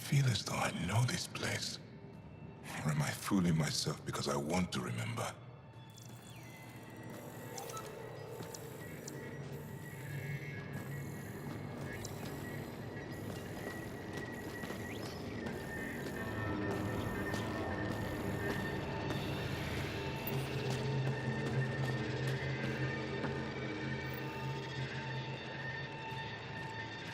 feel as though I know this place. Or am I fooling myself because I want to remember?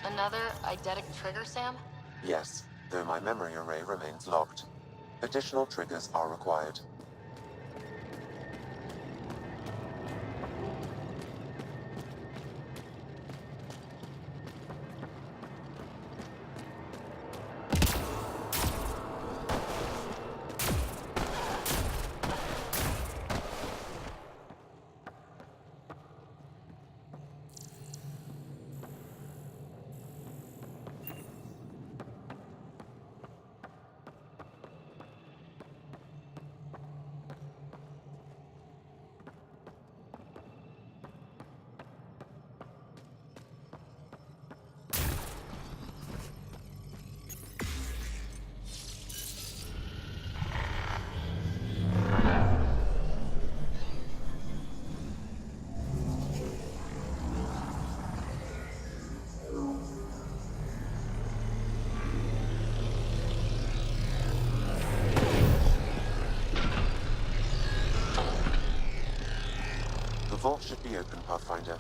Another eidetic trigger, Sam? Yes, though my memory array remains locked. Additional triggers are required. The vault should be open, Pathfinder.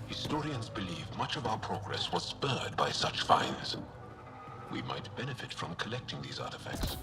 Historians believe much of our progress was spurred by such finds. We might benefit from collecting these artifacts.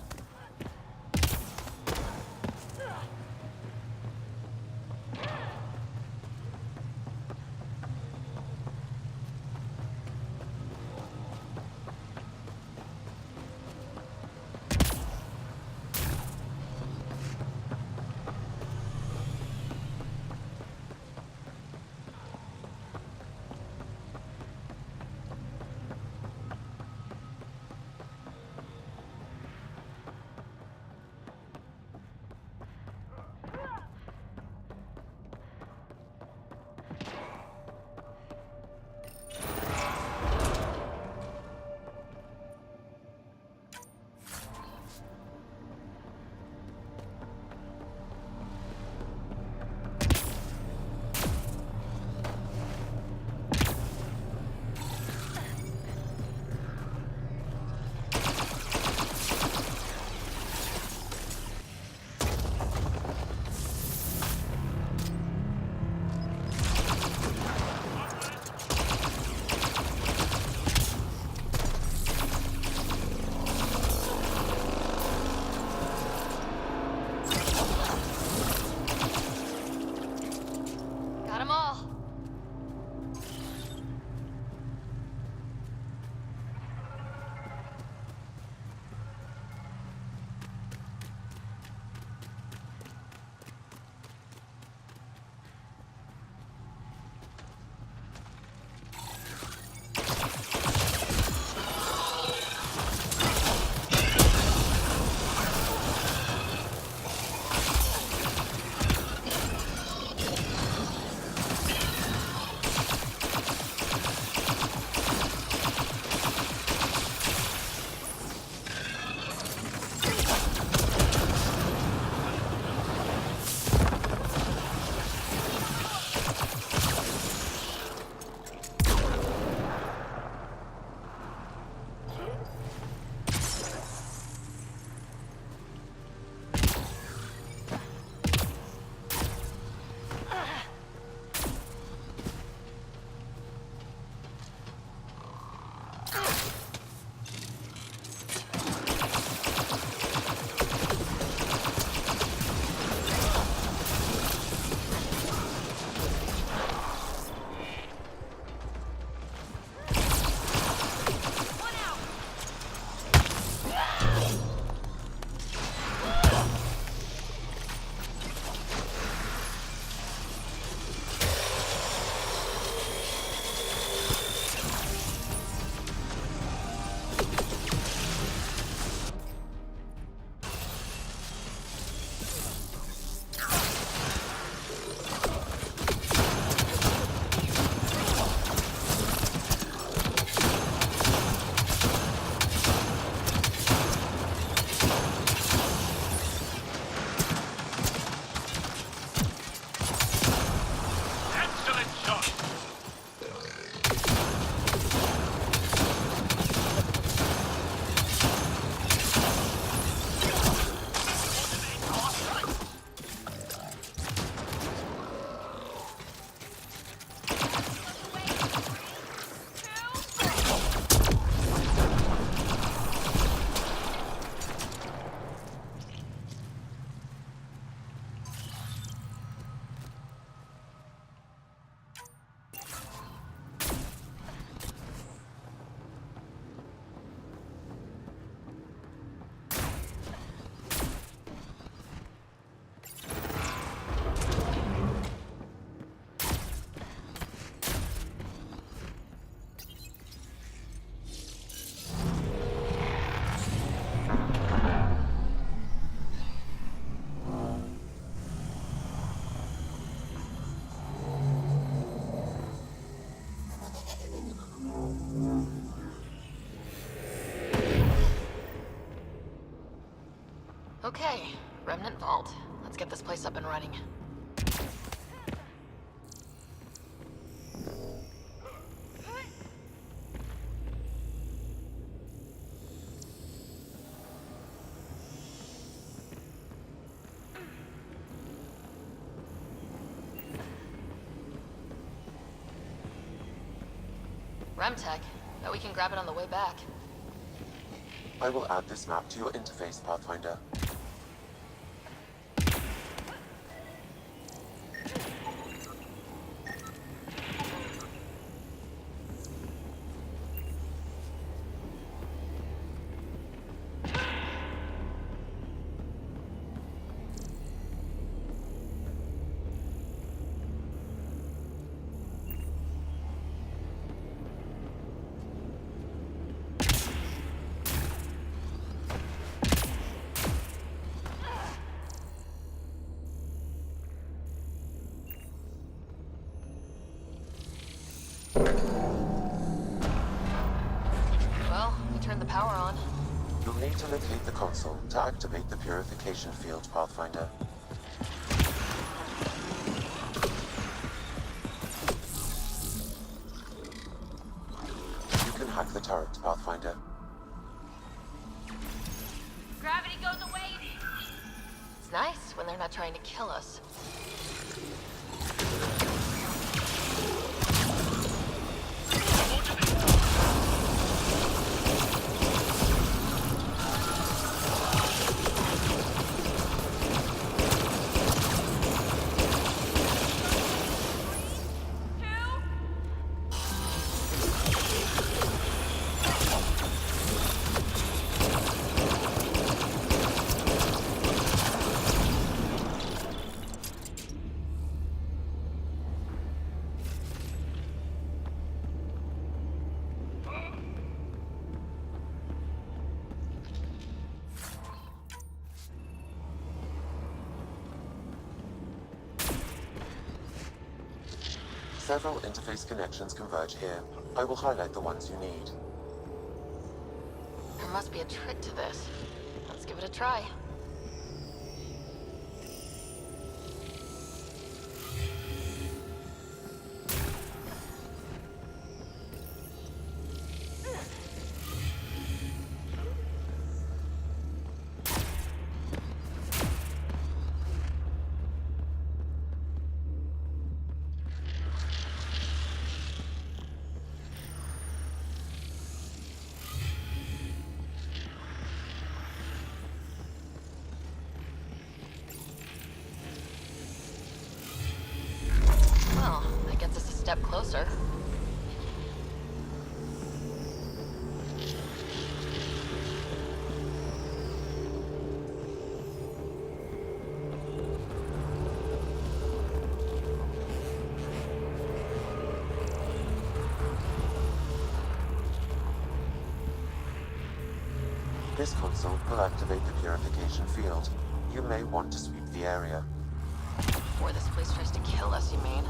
Okay, Remnant Vault. Let's get this place up and running. Remtech. Bet we can grab it on the way back. I will add this map to your interface, Pathfinder. Well, we turned the power on. You'll need to locate the console to activate the purification field, Pathfinder. You can hack the turret, Pathfinder. Gravity goes away! It's nice when they're not trying to kill us. Several interface connections converge here. I will highlight the ones you need. There must be a trick to this. Let's give it a try. Well, that gets us a step closer. This console will activate the purification field. You may want to sweep the area. Before this place tries to kill us, you mean?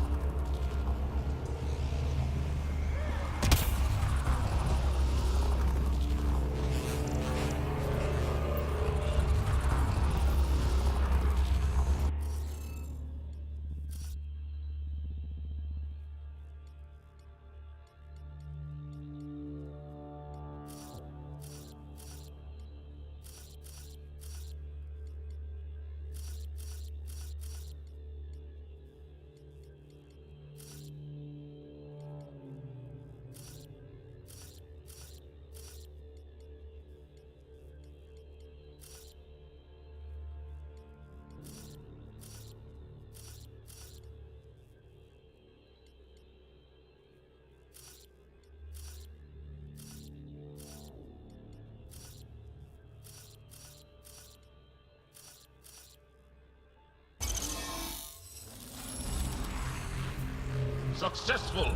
Successful!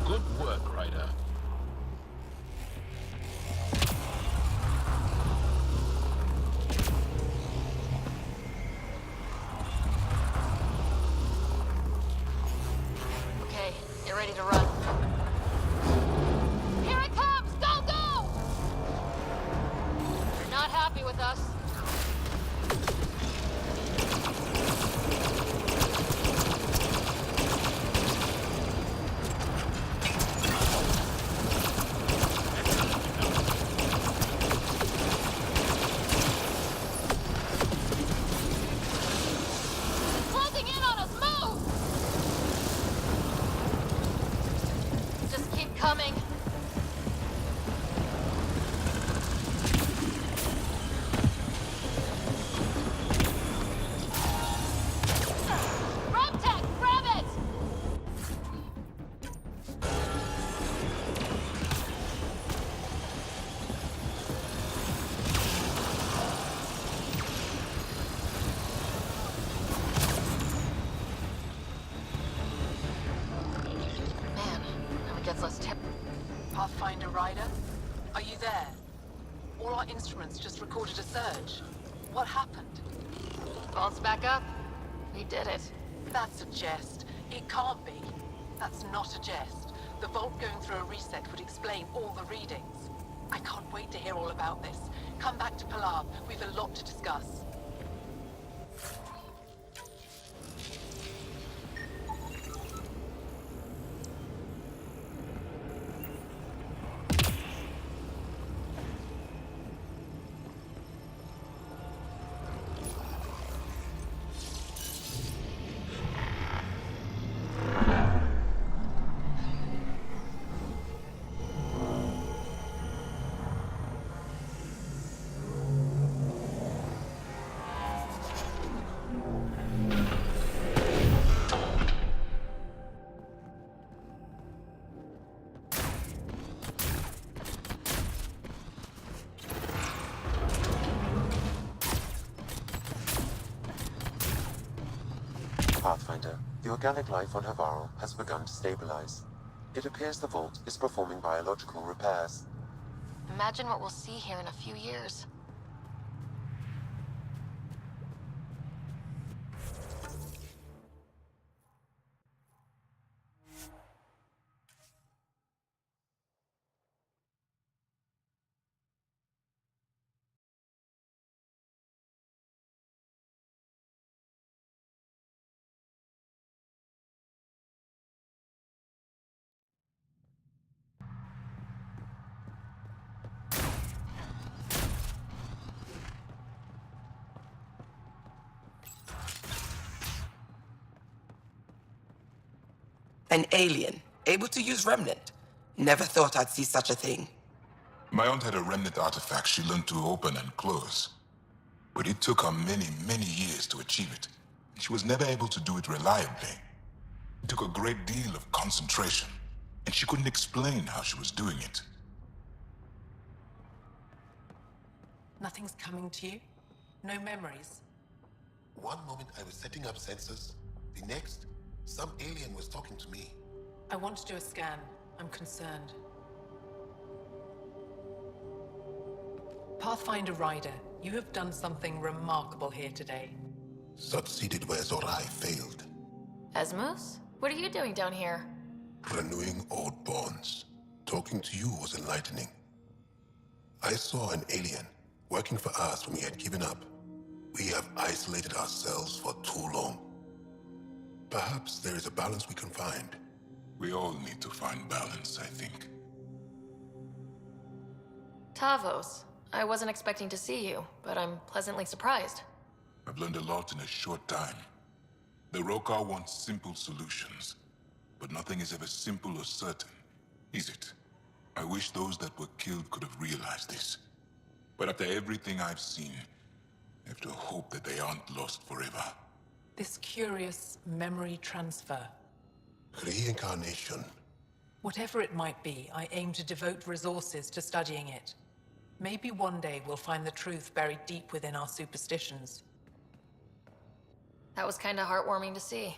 Good work, Ryder. Okay, get ready to run. Here it comes! Go, go! You're not happy with us. Pathfinder Rider? Are you there? All our instruments just recorded a surge. What happened? Vault's back up. We did it. That's a jest. It can't be. That's not a jest. The vault going through a reset would explain all the readings. I can't wait to hear all about this. Come back to Palau. We've a lot to discuss. Pathfinder, the organic life on Havarl has begun to stabilize. It appears the vault is performing biological repairs. Imagine what we'll see here in a few years. An alien, able to use Remnant. Never thought I'd see such a thing. My aunt had a remnant artifact she learned to open and close. But it took her many, many years to achieve it. She was never able to do it reliably. It took a great deal of concentration, and she couldn't explain how she was doing it. Nothing's coming to you? No memories? One moment I was setting up sensors, the next, some alien was talking to me. I want to do a scan. I'm concerned. Pathfinder Rider, you have done something remarkable here today. Succeeded where Zorai failed. Esmus? What are you doing down here? Renewing old bonds. Talking to you was enlightening. I saw an alien working for us when we had given up. We have isolated ourselves for too long. Perhaps there is a balance we can find. We all need to find balance, I think. Tavos, I wasn't expecting to see you, but I'm pleasantly surprised. I've learned a lot in a short time. The Rokar want simple solutions, but nothing is ever simple or certain, is it? I wish those that were killed could have realized this. But after everything I've seen, I have to hope that they aren't lost forever. This curious memory transfer. Reincarnation. Whatever it might be, I aim to devote resources to studying it. Maybe one day we'll find the truth buried deep within our superstitions. That was kinda heartwarming to see.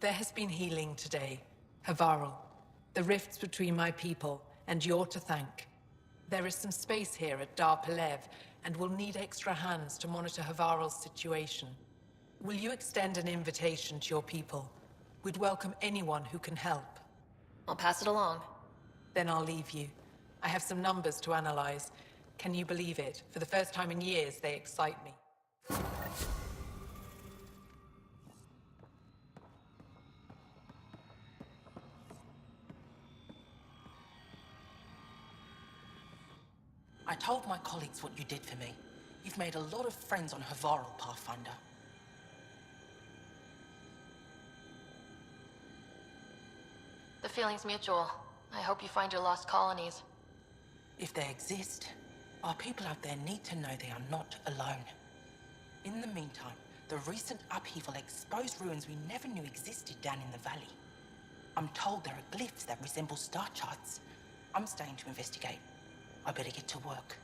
There has been healing today. Havarl. The rifts between my people, and you're to thank. There is some space here at Dar Pelev, and we'll need extra hands to monitor Havarl's situation. Will you extend an invitation to your people? We'd welcome anyone who can help. I'll pass it along. Then I'll leave you. I have some numbers to analyze. Can you believe it? For the first time in years, they excite me. I told my colleagues what you did for me. You've made a lot of friends on Havarl, Pathfinder. The feeling's mutual. I hope you find your lost colonies. If they exist, our people out there need to know they are not alone. In the meantime, the recent upheaval exposed ruins we never knew existed down in the valley. I'm told there are glyphs that resemble star charts. I'm staying to investigate. I better get to work.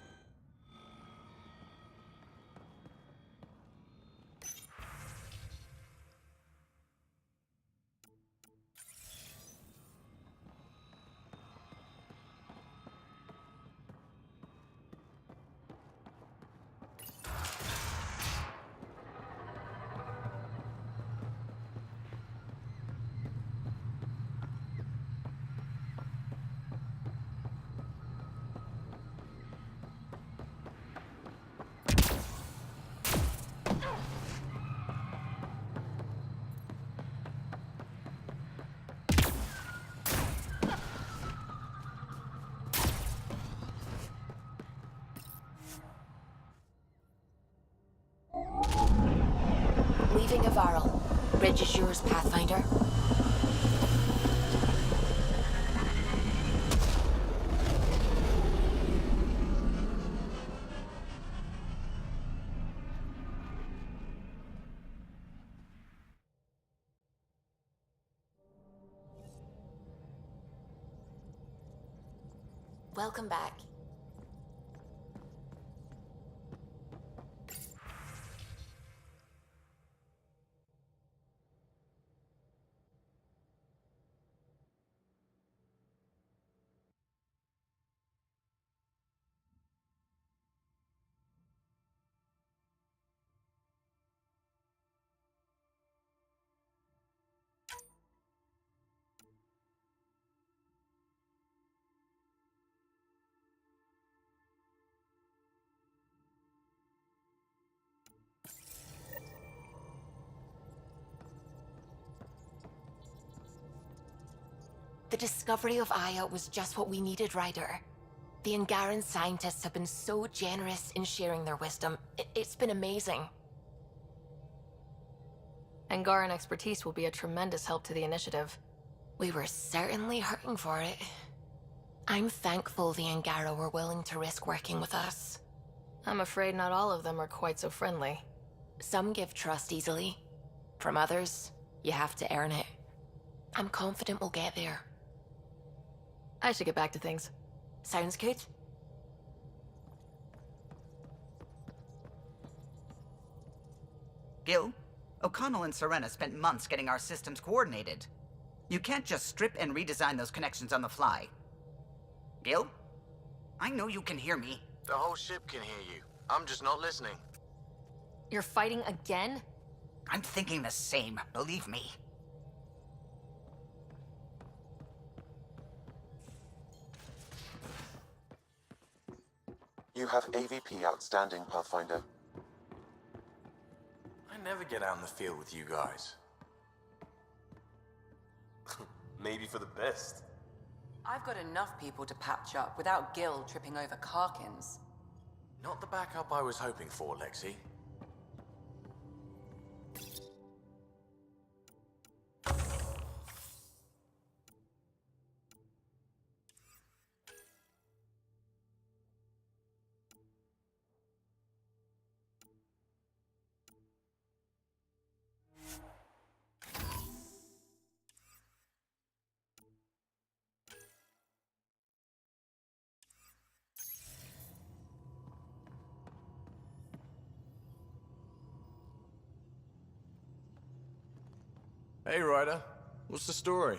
Bridge is yours, Pathfinder. Welcome back. The discovery of Aya was just what we needed, Ryder. The Angaran scientists have been so generous in sharing their wisdom. It's been amazing. Angaran expertise will be a tremendous help to the initiative. We were certainly hurting for it. I'm thankful the Angara were willing to risk working with us. I'm afraid not all of them are quite so friendly. Some give trust easily. From others, you have to earn it. I'm confident we'll get there. I should get back to things. Sounds good. Gil, O'Connell and Serena spent months getting our systems coordinated. You can't just strip and redesign those connections on the fly. Gil? I know you can hear me. The whole ship can hear you. I'm just not listening. You're fighting again? I'm thinking the same, believe me. You have AVP outstanding, Pathfinder. I never get out in the field with you guys. Maybe for the best. I've got enough people to patch up without Gil tripping over Karkins. Not the backup I was hoping for, Lexi. Hey, Ryder. What's the story?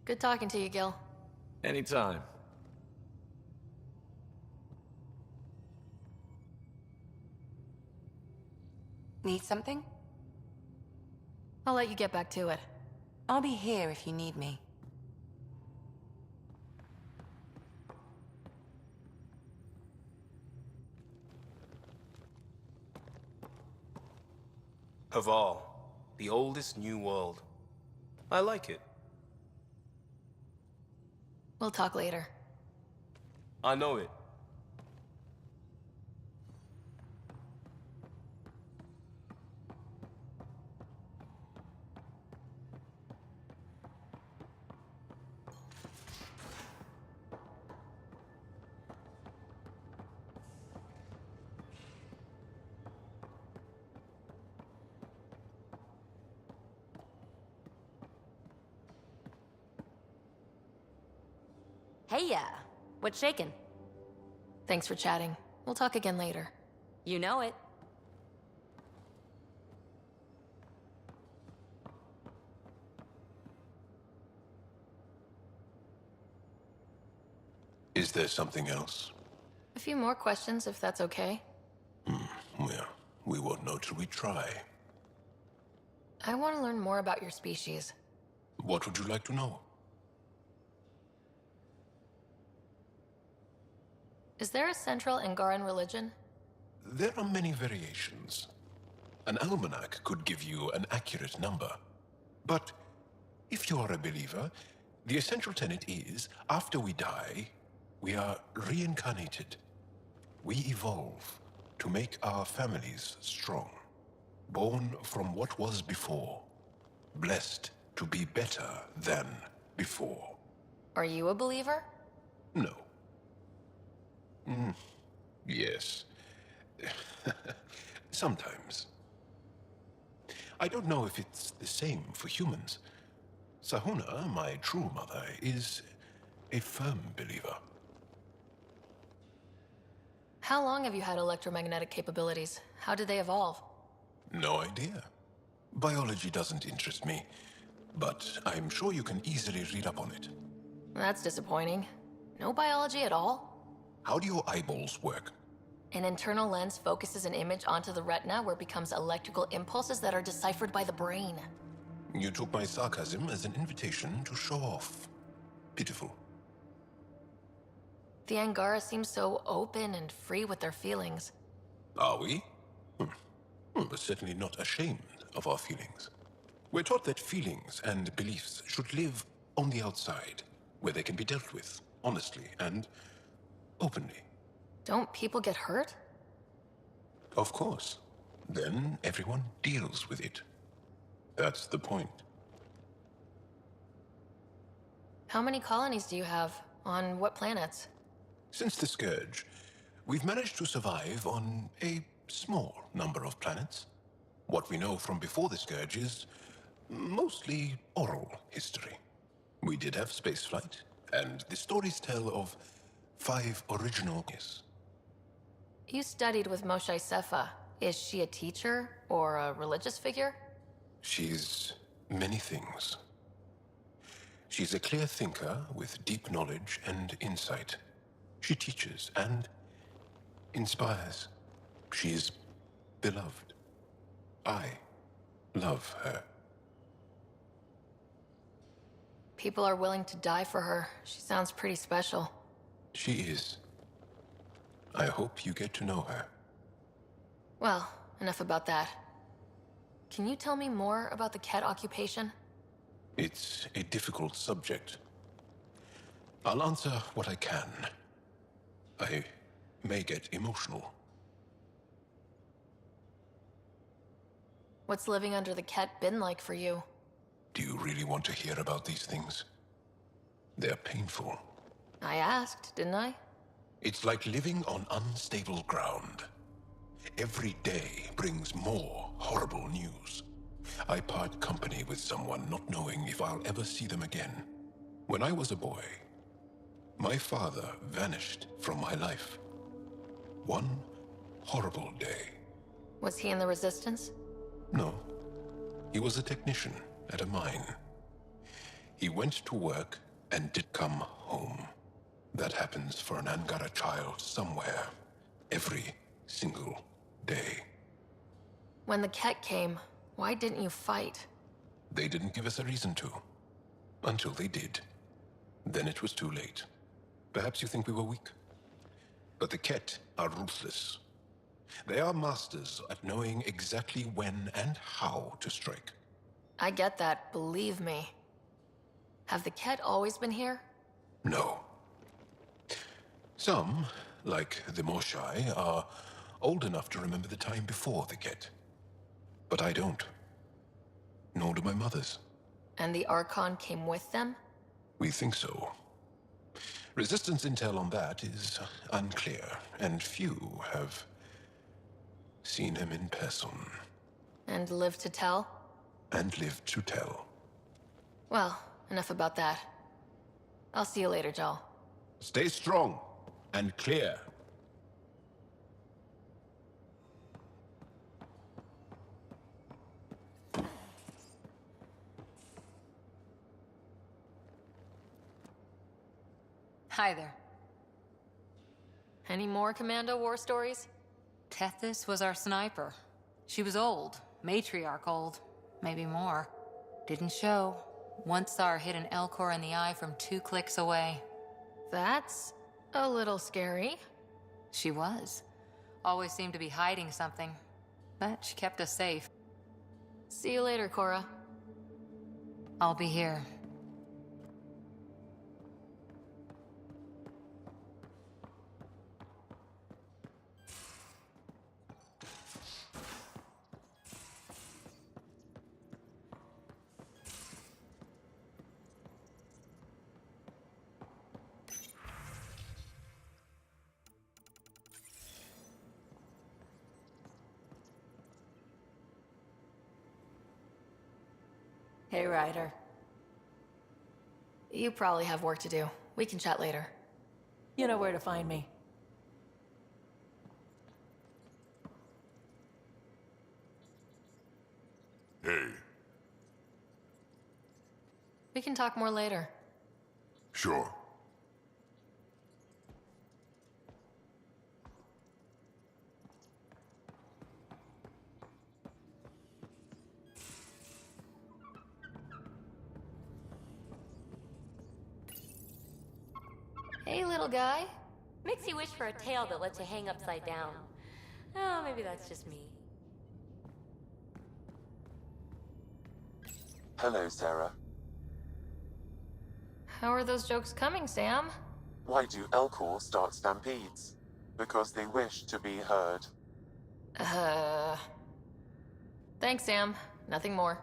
Good talking to you, Gil. Anytime. Need something? I'll let you get back to it. I'll be here if you need me. Havarl, the oldest new world. I like it. We'll talk later. I know it. Hey, what's shaking? Thanks for chatting. We'll talk again later. You know it. Is there something else? A few more questions, if that's okay. Well, we won't know till we try. I want to learn more about your species. What would you like to know? Is there a central Angaran religion? There are many variations. An almanac could give you an accurate number. But if you are a believer, the essential tenet is, after we die, we are reincarnated. We evolve to make our families strong. Born from what was before. Blessed to be better than before. Are you a believer? No. Yes. Sometimes. I don't know if it's the same for humans. Sahuna, my true mother, is a firm believer. How long have you had electromagnetic capabilities? How did they evolve? No idea. Biology doesn't interest me, but I'm sure you can easily read up on it. That's disappointing. No biology at all? How do your eyeballs work? An internal lens focuses an image onto the retina where it becomes electrical impulses that are deciphered by the brain. You took my sarcasm as an invitation to show off. Pitiful. The Angara seem so open and free with their feelings. Are we? We're certainly not ashamed of our feelings. We're taught that feelings and beliefs should live on the outside, where they can be dealt with, honestly and openly. Don't people get hurt? Of course. Then everyone deals with it. That's the point. How many colonies do you have? On what planets? Since the Scourge, we've managed to survive on a small number of planets. What we know from before the Scourge is mostly oral history. We did have spaceflight, and the stories tell of 5 original years. You studied with Moshe Sefa. Is she a teacher or a religious figure? She's many things. She's a clear thinker with deep knowledge and insight. She teaches and inspires. She's beloved. I love her. People are willing to die for her. She sounds pretty special. She is. I hope you get to know her. Well, enough about that. Can you tell me more about the Ket occupation? It's a difficult subject. I'll answer what I can. I may get emotional. What's living under the Ket been like for you? Do you really want to hear about these things? They're painful. I asked, didn't I? It's like living on unstable ground. Every day brings more horrible news. I part company with someone not knowing if I'll ever see them again. When I was a boy, my father vanished from my life. One horrible day. Was he in the Resistance? No. He was a technician at a mine. He went to work and did come home. That happens for an Angara child somewhere, every single day. When the Ket came, why didn't you fight? They didn't give us a reason to. Until they did. Then it was too late. Perhaps you think we were weak. But the Ket are ruthless. They are masters at knowing exactly when and how to strike. I get that, believe me. Have the Ket always been here? No. Some, like the Moshai, are old enough to remember the time before the Ket. But I don't. Nor do my mothers. And the Archon came with them? We think so. Resistance intel on that is unclear, and few have seen him in person. And lived to tell? And lived to tell. Well, enough about that. I'll see you later, Jal. Stay strong and clear. Hi there. Any more Commando war stories? Tethys was our sniper. She was old, matriarch old, maybe more. Didn't show. Once saw her hit an Elcor in the eye from 2 clicks away. That's a little scary. She was. Always seemed to be hiding something. But she kept us safe. See you later, Cora. I'll be here. Hey, Ryder. You probably have work to do. We can chat later. You know where to find me. Hey, We can talk more later. sure. Hey, little guy. Makes you wish for a tail that lets you hang upside down. Oh, maybe that's just me. Hello, Sarah. How are those jokes coming, Sam? Why do Elcor start stampedes? Because they wish to be heard. Thanks, Sam. Nothing more.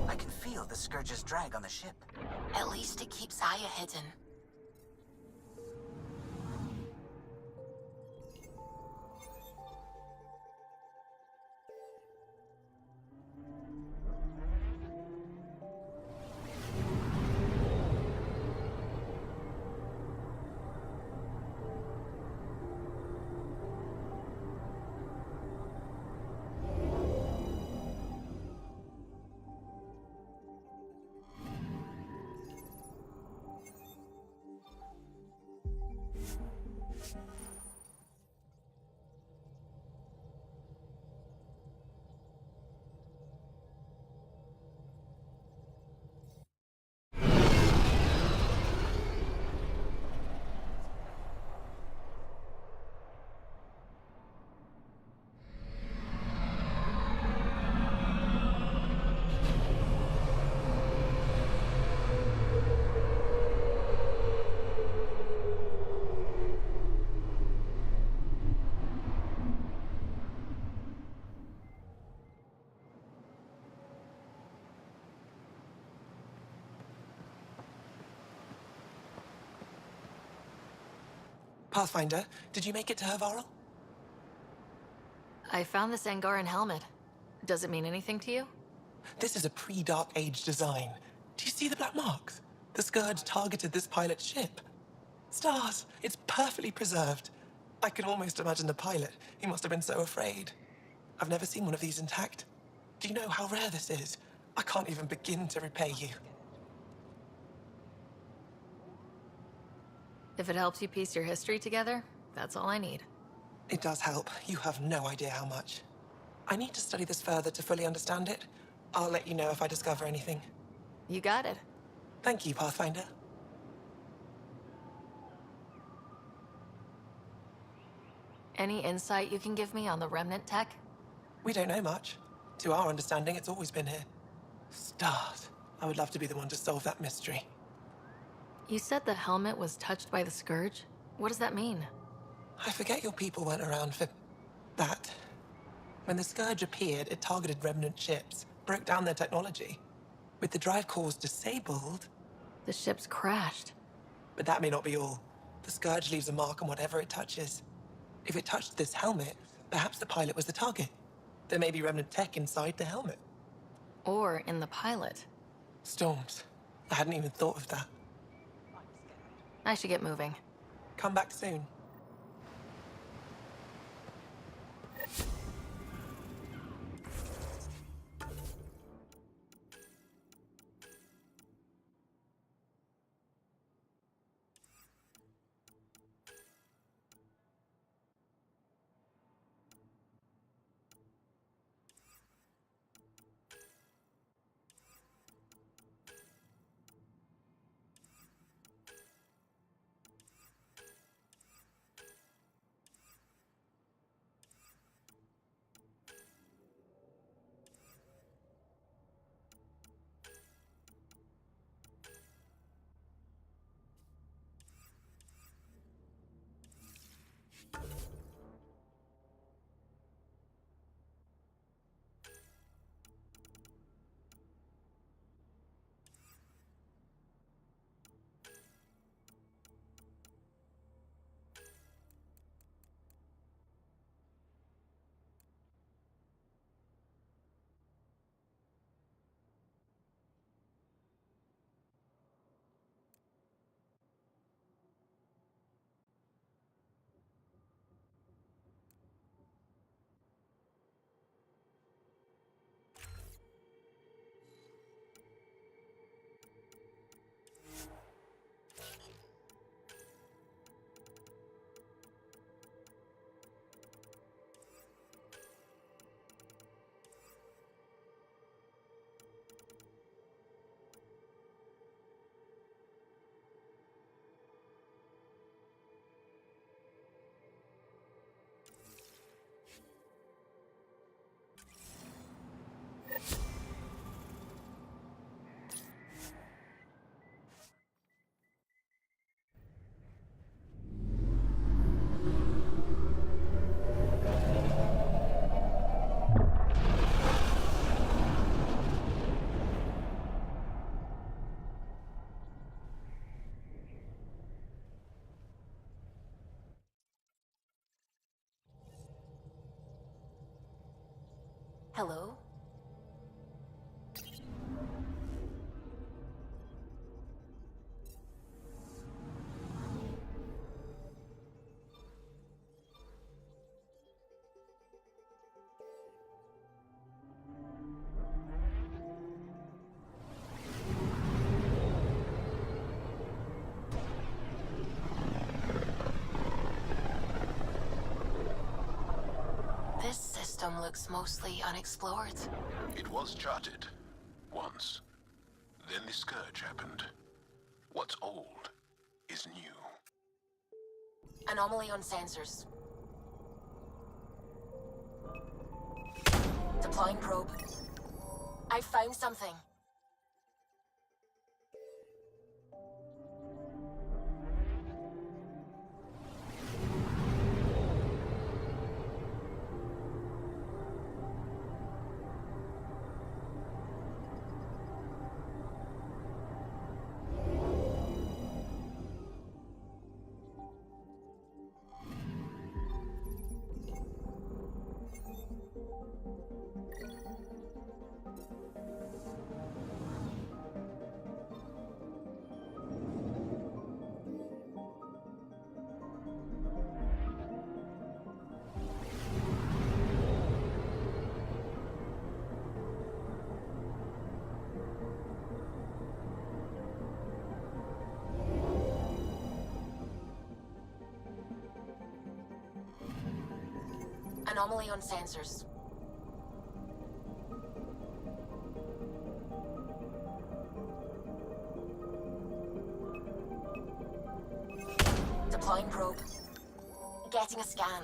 I can feel the Scourge's drag on the ship. At least it keeps Aya hidden. Pathfinder, did you make it to Havarl? I found this Angaran helmet. Does it mean anything to you? This is a pre-Dark Age design. Do you see the black marks? The Scourge targeted this pilot's ship. Stars, it's perfectly preserved. I can almost imagine the pilot. He must have been so afraid. I've never seen one of these intact. Do you know how rare this is? I can't even begin to repay you. If it helps you piece your history together, that's all I need. It does help. You have no idea how much. I need to study this further to fully understand it. I'll let you know if I discover anything. You got it. Thank you, Pathfinder. Any insight you can give me on the Remnant tech? We don't know much. To our understanding, it's always been here. Stars. I would love to be the one to solve that mystery. You said the helmet was touched by the Scourge? What does that mean? I forget your people weren't around for that. When the Scourge appeared, it targeted Remnant ships, broke down their technology. With the drive cores disabled... The ships crashed. But that may not be all. The Scourge leaves a mark on whatever it touches. If it touched this helmet, perhaps the pilot was the target. There may be Remnant tech inside the helmet. Or in the pilot. Storms. I hadn't even thought of that. I should get moving. Come back soon. Hello? This system looks mostly unexplored. It was charted. Once. Then the scourge happened. What's old is new. Anomaly on sensors. Deploying probe. I found something. Anomaly on sensors. Deploying probe. Getting a scan.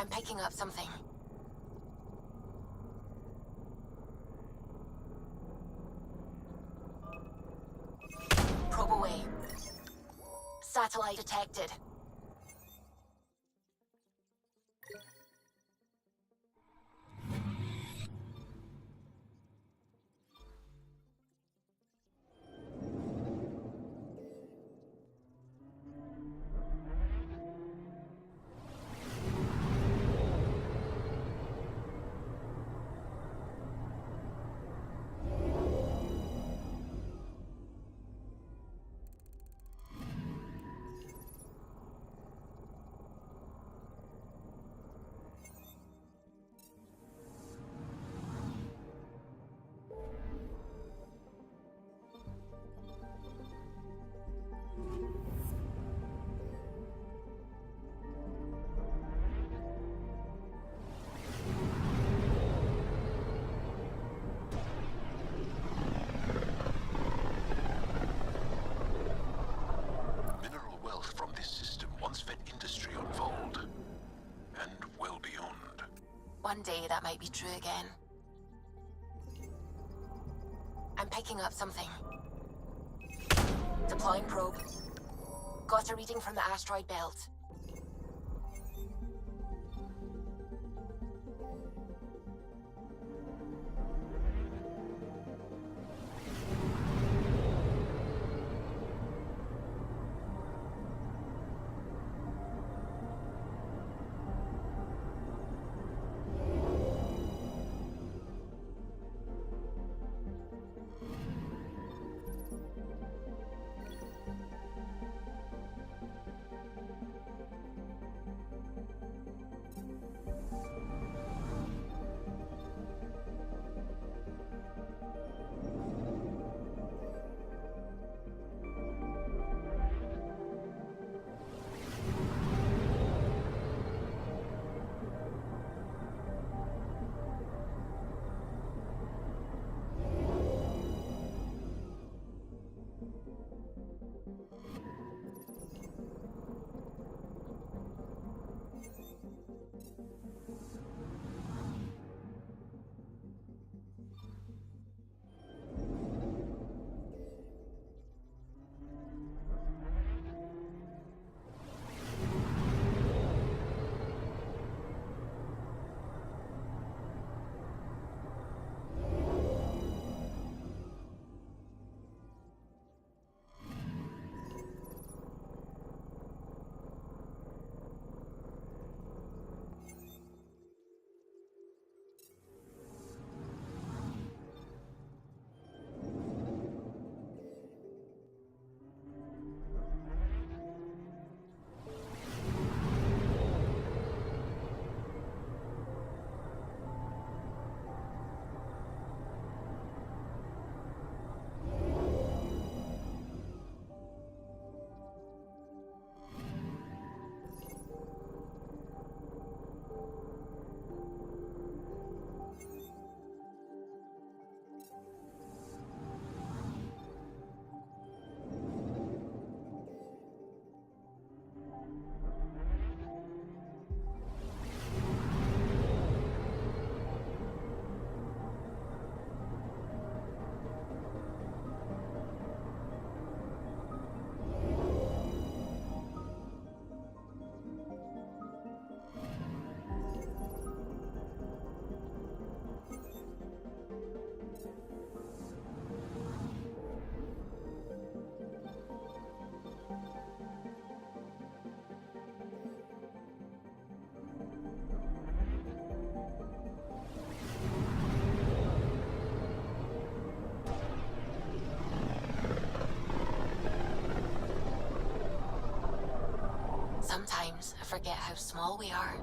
I'm picking up something. Probe away. Satellite detected. One day that might be true again. I'm picking up something. Deploying probe. Got a reading from the asteroid belt. Sometimes I forget how small we are.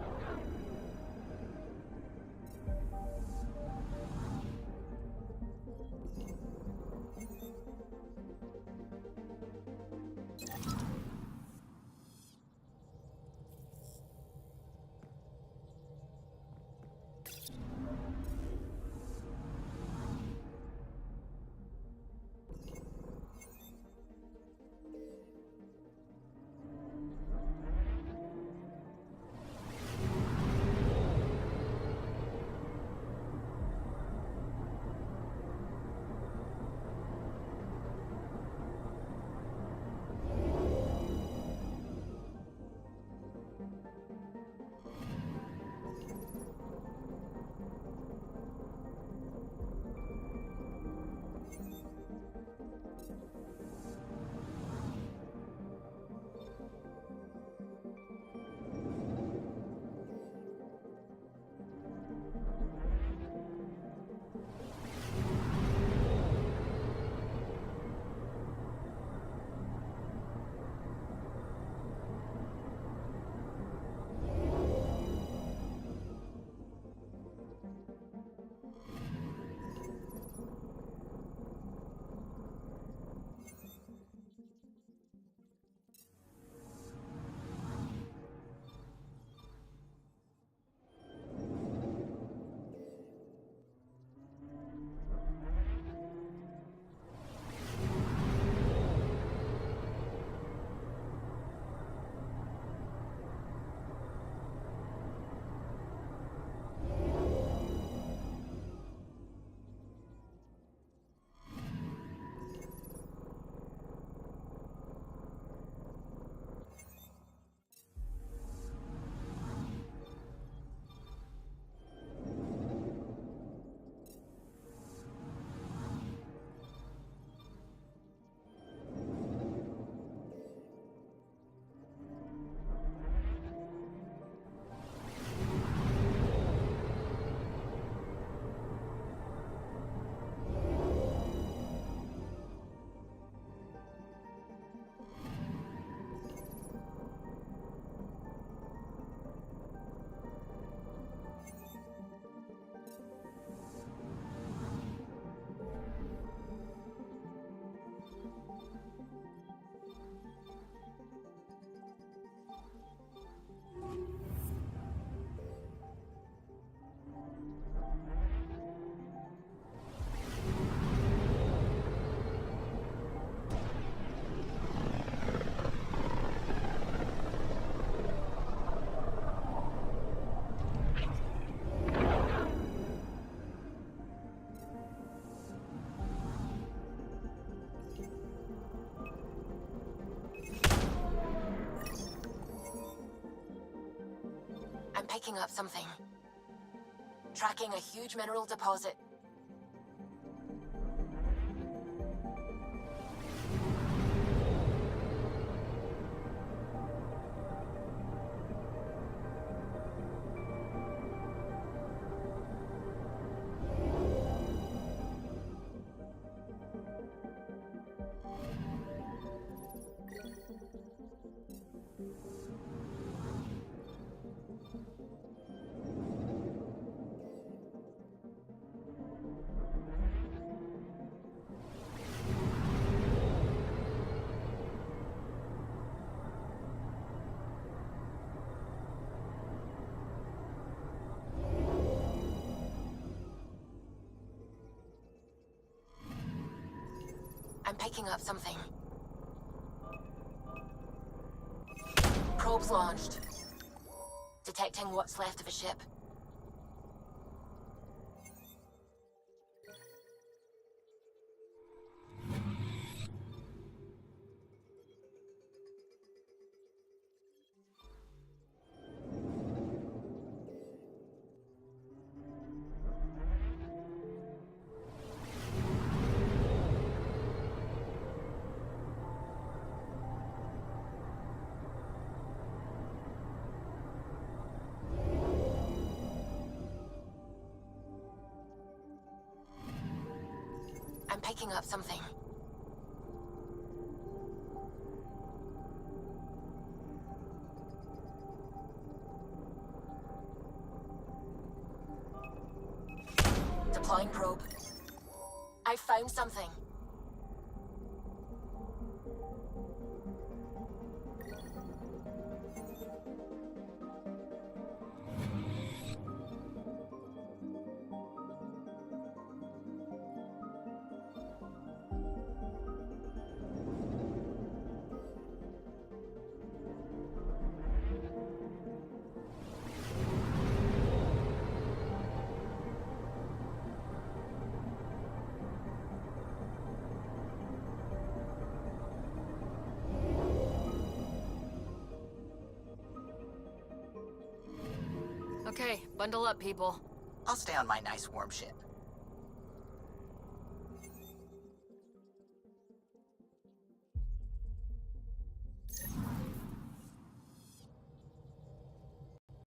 I'm picking up something. Tracking a huge mineral deposit. I'm picking up something. Probes launched. Detecting what's left of a ship. I'm picking up something. Deploying probe. I found something. Okay, bundle up, people. I'll stay on my nice warm ship.